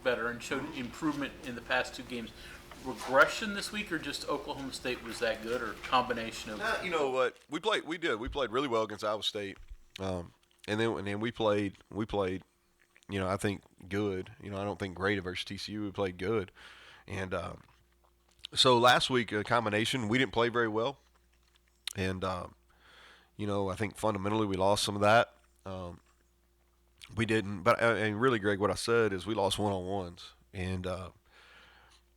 better and showed improvement in the past two games. Regression this week, or just Oklahoma State was that good, or combination of? You know what? We played really well against Iowa State, and then we played. I think good. I don't think great versus TCU. We played good, and so last week a combination. We didn't play very well, and I think fundamentally we lost some of that. We didn't, but and really, Greg, what I said is we lost one-on-ones, and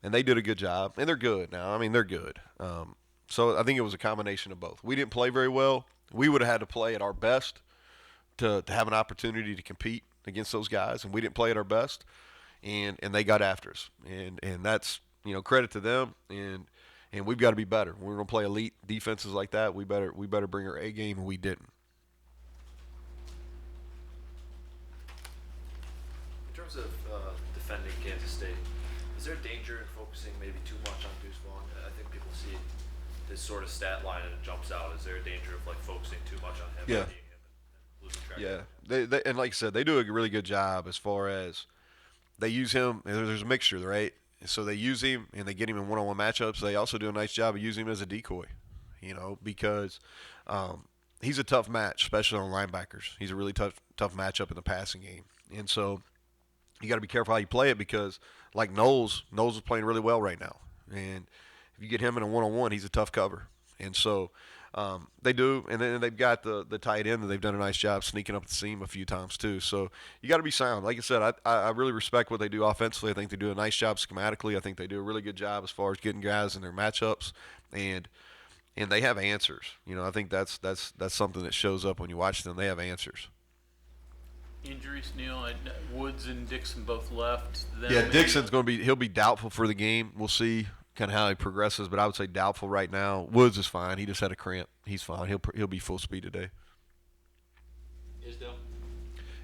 they did a good job, and they're good now. I mean, they're good. So I think it was a combination of both. We didn't play very well. We would have had to play at our best to have an opportunity to compete against those guys, and we didn't play at our best, and they got after us, and that's credit to them, and we've got to be better. We're going to play elite defenses like that. We better bring our A game, and we didn't. In terms of defending Kansas State, is there danger in focusing maybe too much on Deuce Vaughn? I think people see this sort of stat line and it jumps out. Is there a danger of focusing too much on him? Yeah. And losing track Yeah. of They and like I said, they do a really good job as far as they use him. There's a mixture, right? So they use him and they get him in one-on-one matchups. They also do a nice job of using him as a decoy, because he's a tough match, especially on linebackers. He's a really tough matchup in the passing game, and so you got to be careful how you play it because, like Knowles is playing really well right now, and if you get him in a one-on-one, he's a tough cover, and so they do, and then they've got the tight end that they've done a nice job sneaking up the seam a few times too. So you got to be sound. Like I said, I really respect what they do offensively. I think they do a nice job schematically. I think they do a really good job as far as getting guys in their matchups, and they have answers. I think that's something that shows up when you watch them. They have answers. Injuries, Neal. Woods and Dixon both left. Yeah, Dixon's going to he'll be doubtful for the game. We'll see kind of how he progresses, but I would say doubtful right now. Woods is fine. He just had a cramp. He's fine. He'll be full speed today.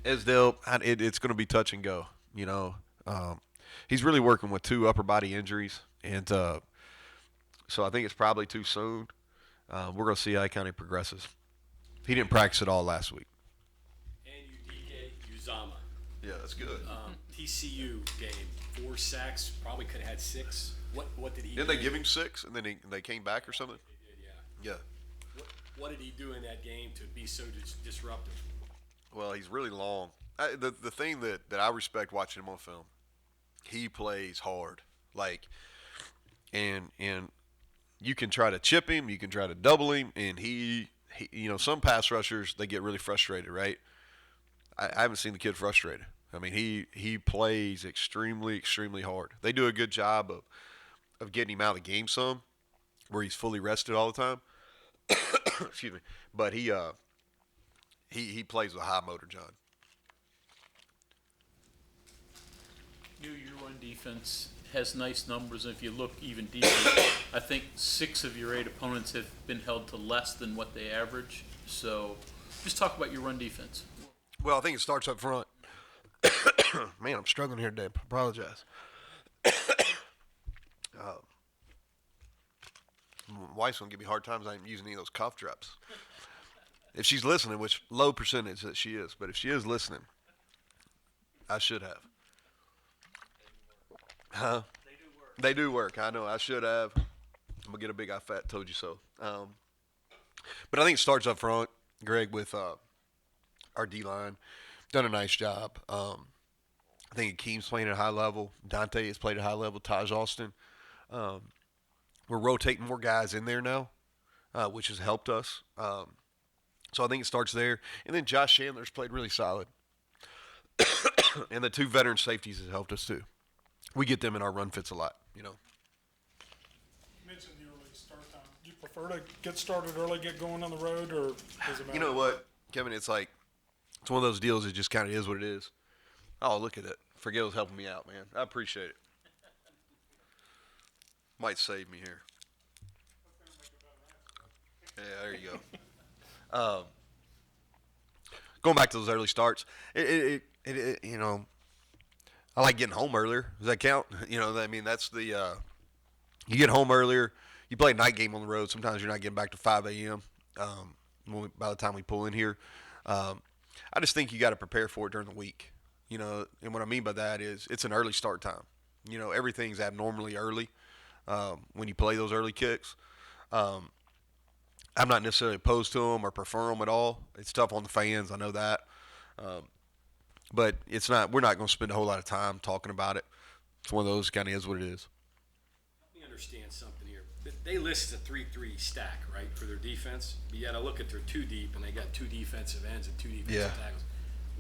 Isdale, it's going to be touch and go. He's really working with two upper body injuries, and so I think it's probably too soon. We're going to see how he kind of progresses. He didn't practice at all last week. Uzama. Yeah, that's good. TCU game, 4 sacks, probably could have had 6. What did he Didn't do? they give him 6 and then they came back or something? They did, yeah. Yeah. What did he do in that game to be so disruptive? Well, he's really long. The thing that I respect watching him on film, he plays hard. And you can try to chip him, you can try to double him, and he some pass rushers, they get really frustrated, right? I haven't seen the kid frustrated. I mean, he plays extremely, extremely hard. They do a good job of getting him out of the game some, where he's fully rested all the time. Excuse me. But he plays with high motor, John. Your run defense has nice numbers, and if you look even deeper, I think 6 of your 8 opponents have been held to less than what they average. So just talk about your run defense. Well, I think it starts up front. Man, I'm struggling here today. Apologize. My wife's going to give me hard times. I'm using any of those cough drops. If she's listening, which low percentage that she is, but if she is listening, I should have. Huh? They do work. I know. I should have. I'm going to get a big I fat told you so. But I think it starts up front, Greg, with our D-line. Done a nice job. I think Akeem's playing at a high level. Dante has played at a high level. Taj Austin. We're rotating more guys in there now, which has helped us. So I think it starts there. And then Josh Chandler's played really solid. And the 2 veteran safeties has helped us too. We get them in our run fits a lot, You mentioned the early start time. Do you prefer to get started early, get going on the road, or does it matter? You know what, Kevin? It's one of those deals that just kind of is what it is. Oh, look at it. Forgill's helping me out, man. I appreciate it. Might save me here. Yeah, there you go. Going back to those early starts, I like getting home earlier. Does that count? That's the you get home earlier. You play a night game on the road. Sometimes you're not getting back to 5 a.m. By the time we pull in here. I just think you got to prepare for it during the week. You know, and what I mean by that is it's an early start time. You know, everything's abnormally early when you play those early kicks. Um, I'm not necessarily opposed to them or prefer them at all. It's tough on the fans, I know that, but it's not. We're not going to spend a whole lot of time talking about it. It's one of those kind of is what it is. Let me understand something here. They list a 3-3 stack, right, for their defense. But you got to look at their two deep, and they got two defensive ends and two defensive tackles.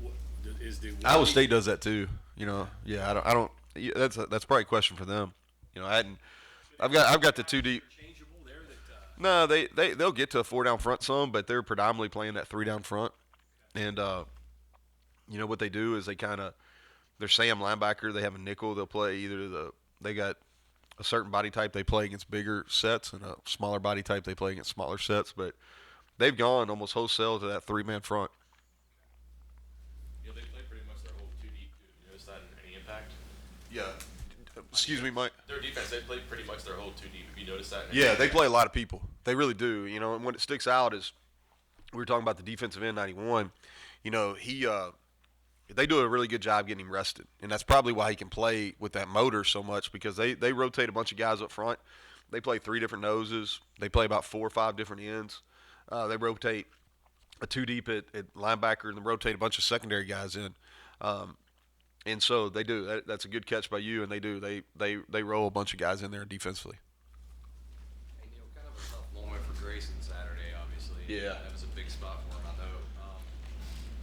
What, is the Iowa State does that too. You know, yeah. I don't. Yeah, that's probably a question for them. You know, I hadn't. I've got the two deep. interchangeable there that No, they'll get to a 4 down front some, but they're predominantly playing that 3 down front. And you know what they do is they kind of their Sam linebacker. They have a nickel. They'll play they got a certain body type they play against bigger sets, and a smaller body type they play against smaller sets. But they've gone almost wholesale to that 3-man front. You know, they play pretty much their whole 2 deep. You notice that in any impact? Yeah. Excuse me, Mike. Their defense, they play pretty much their whole 2 deep. Have you noticed that? Yeah, they play a lot of people. They really do. You know, and what it sticks out is we were talking about the defensive end 91. You know, they do a really good job getting him rested, and that's probably why he can play with that motor so much because they rotate a bunch of guys up front. They play 3 different noses. They play about 4 or 5 different ends. They rotate a 2 deep at linebacker and then rotate a bunch of secondary guys in. And so they do. That's a good catch by you, and they do. They roll a bunch of guys in there defensively. Hey, Neal, kind of a tough moment for Grayson Saturday, obviously. Yeah. That was a big spot for him, I know.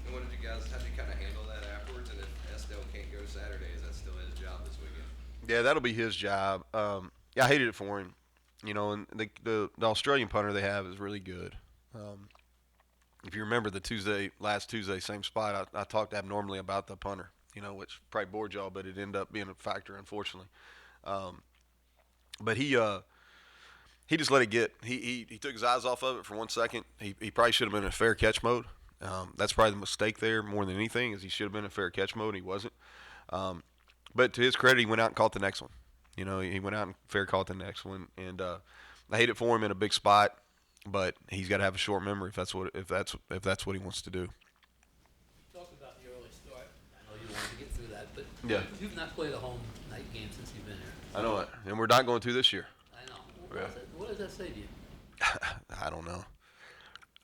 And what did you guys, how did you kind of handle that afterwards? And if Estelle can't go Saturday, is that still his job this weekend? Yeah, that'll be his job. Yeah, I hated it for him. You know, and the Australian punter they have is really good. If you remember last Tuesday, same spot, I talked abnormally about the punter, you know, which probably bored y'all, but it ended up being a factor, unfortunately. But he just let it get. He took his eyes off of it for 1 second. He probably should have been in fair catch mode. That's probably the mistake there more than anything is he should have been in fair catch mode. And he wasn't. But to his credit, he went out and caught the next one. You know, he went out and fair caught the next one. And I hate it for him in a big spot, but he's got to have a short memory if that's what he wants to do. Talk about the early start. I know you wanted to get through that, but Yeah. you've not played a home night game since you've been here. I know it, and we're not going to this year. I know. Yeah. What does that say to you? I don't know.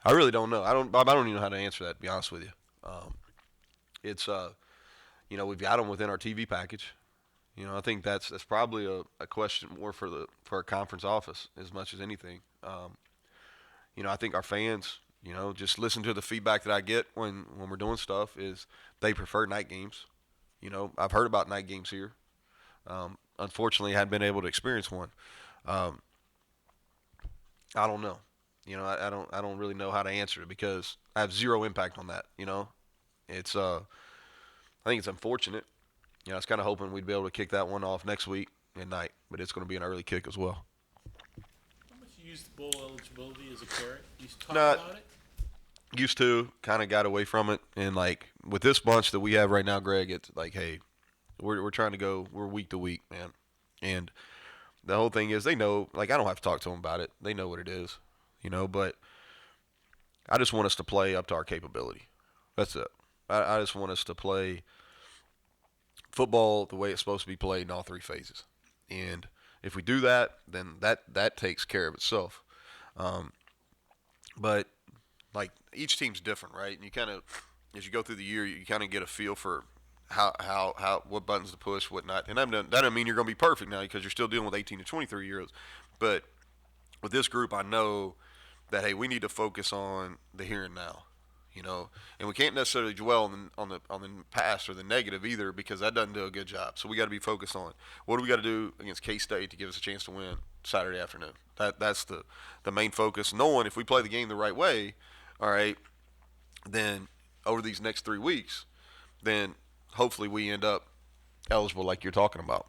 I really don't know. Bob, I don't even know how to answer that, to be honest with you. It's you know, we've got them within our TV package. You know, I think that's probably a question more for our conference office as much as anything. You know, I think our fans, you know, just listen to the feedback that I get when we're doing stuff is they prefer night games. You know, I've heard about night games here. Unfortunately, I hadn't been able to experience one. I don't know. You know, I don't really know how to answer it because I have zero impact on that. You know, it's I think it's unfortunate. You know, I was kind of hoping we'd be able to kick that one off next week at night, but it's going to be an early kick as well. How much you use the bowl eligibility as a carrot? You talk Not- about it? Used to, kind of got away from it, and like with this bunch that we have right now, Greg, it's like, hey, we're trying to go, we're week to week, man, and the whole thing is they know, like I don't have to talk to them about it, they know what it is, you know, but I just want us to play up to our capability. That's it. I just want us to play football the way it's supposed to be played in all 3 phases, and if we do that, then that takes care of itself. But like each team's different, right? And you kind of, as you go through the year, you kind of get a feel for how what buttons to push, what not. And that doesn't mean you're going to be perfect now because you're still dealing with 18 to 23-year-olds. But with this group, I know that hey, we need to focus on the here and now, you know. And we can't necessarily dwell on the past or the negative either because that doesn't do a good job. So we got to be focused on what do we got to do against K-State to give us a chance to win Saturday afternoon. That's the main focus. Knowing if we play the game the right way, all right, then over these next 3 weeks, then hopefully we end up eligible like you're talking about.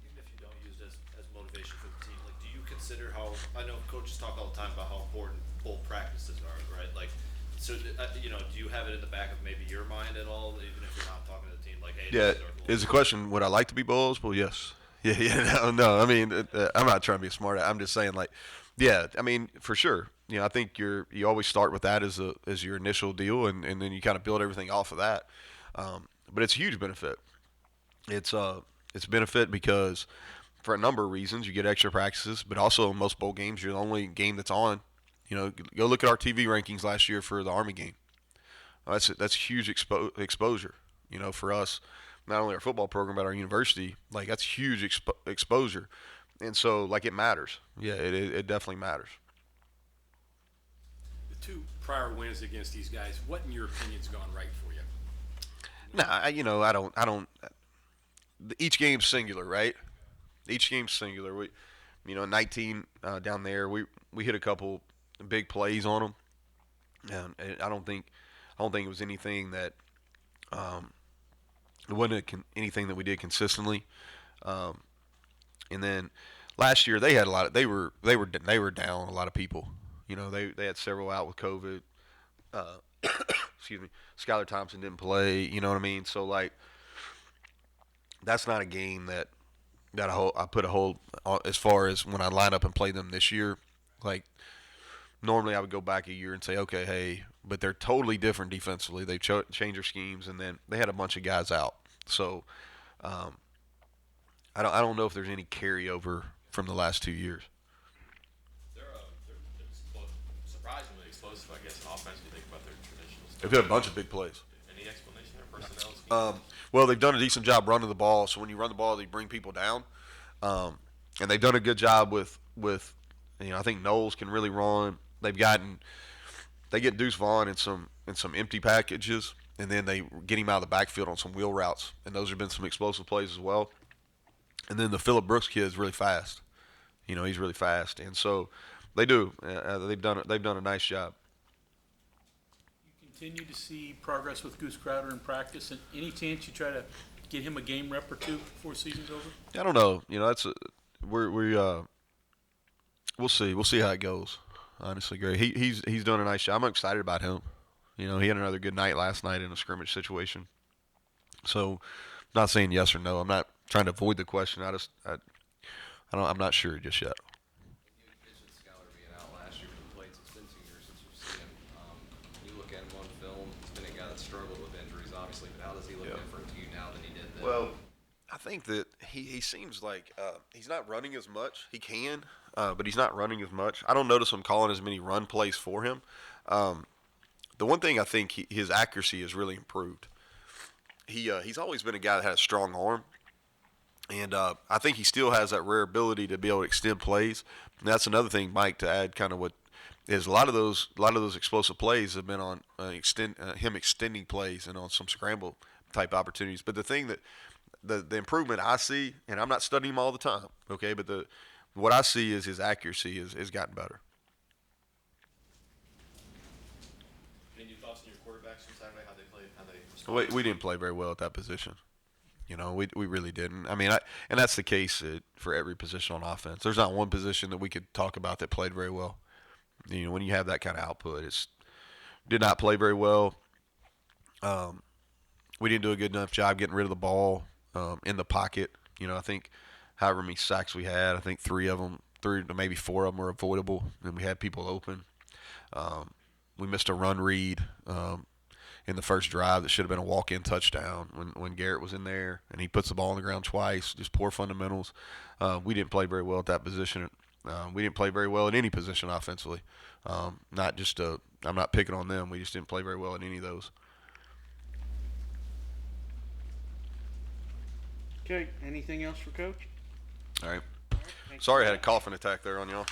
Even if you don't use it as motivation for the team, like, do you consider how, I know coaches talk all the time about how important bowl practices are, right? Like, so, you know, do you have it in the back of maybe your mind at all, even if you're not talking to the team, like, hey, Yeah, this is our goal? is the question, would I like to be bowl eligible? Yes. Yeah, no. I mean, I'm not trying to be smart. I'm just saying, like, yeah, I mean, for sure. I think you always start with that as your initial deal, and then you kind of build everything off of that. But it's a huge benefit. It's a benefit because for a number of reasons you get extra practices, but also in most bowl games you're the only game that's on. Go look at our TV rankings last year for the Army game. That's huge exposure. For us, not only our football program but our university, like that's huge exposure, and so like it matters. Yeah, it definitely matters. The two prior wins against these guys, what in your opinion's gone right for you? Nah, I don't. Each game's singular, right? Each game's singular. 19 down there, we hit a couple big plays on them, and I don't think it was anything that it wasn't anything that we did consistently. And then last year they had a lot of they were down a lot of people. They had several out with COVID. Excuse me. Skylar Thompson didn't play. You know what I mean? So like, that's not a game that I put a hold as far as when I line up and play them this year. Like, normally I would go back a year and say, okay, hey, but they're totally different defensively. They've changed their schemes, and then they had a bunch of guys out. So I don't know if there's any carryover from the last 2 years. They're surprisingly explosive, I guess, in offense. When you think about their traditional stuff. They've had a bunch of big plays. Any explanation there? Personnel? Well, they've done a decent job running the ball. So when you run the ball, they bring people down, and they've done a good job with I think Knowles can really run. They get Deuce Vaughn in some empty packages, and then they get him out of the backfield on some wheel routes, and those have been some explosive plays as well. And then the Phillip Brooks kid is really fast. He's really fast, and so they do. They've done a nice job. You continue to see progress with Goose Crowder in practice, and any chance you try to get him a game rep or two before season's over? I don't know. We'll see. We'll see how it goes. Honestly, Gray, he's doing a nice job. I'm excited about him. He had another good night last night in a scrimmage situation. So, I'm not saying yes or no. I'm not trying to avoid the question. I'm not sure just yet. You mentioned Skylar being out last year for the plates. It's been 2 years since you've seen him. When you look at him on film, he's been a guy that struggled with injuries, obviously, but how does he look different to you now than he did then? Well, I think that he seems like he's not running as much. He can, but he's not running as much. I don't notice him calling as many run plays for him. The one thing I think his accuracy has really improved. He's always been a guy that had a strong arm, and I think he still has that rare ability to be able to extend plays. And that's another thing, Mike, to add kind of what is a lot of those explosive plays have been on him extending plays and on some scramble type opportunities. But the thing that the improvement I see, and I'm not studying him all the time, okay, but what I see is his accuracy has gotten better. Any thoughts on your quarterbacks from Saturday? How they played? How they responded? We didn't play very well at that position. We really didn't. I mean, and that's the case for every position on offense. There's not one position that we could talk about that played very well. When you have that kind of output, did not play very well. We didn't do a good enough job getting rid of the ball in the pocket. I think however many sacks we had, I think 3 to maybe 4 of them were avoidable, and we had people open. We missed a run read in the first drive that should have been a walk-in touchdown when Garrett was in there, and he puts the ball on the ground twice. Just poor fundamentals. We didn't play very well at that position. We didn't play very well at any position offensively. I'm not picking on them. We just didn't play very well at any of those. Okay, anything else for Coach? All right. Thank Sorry you. I had a coughing attack there on y'all.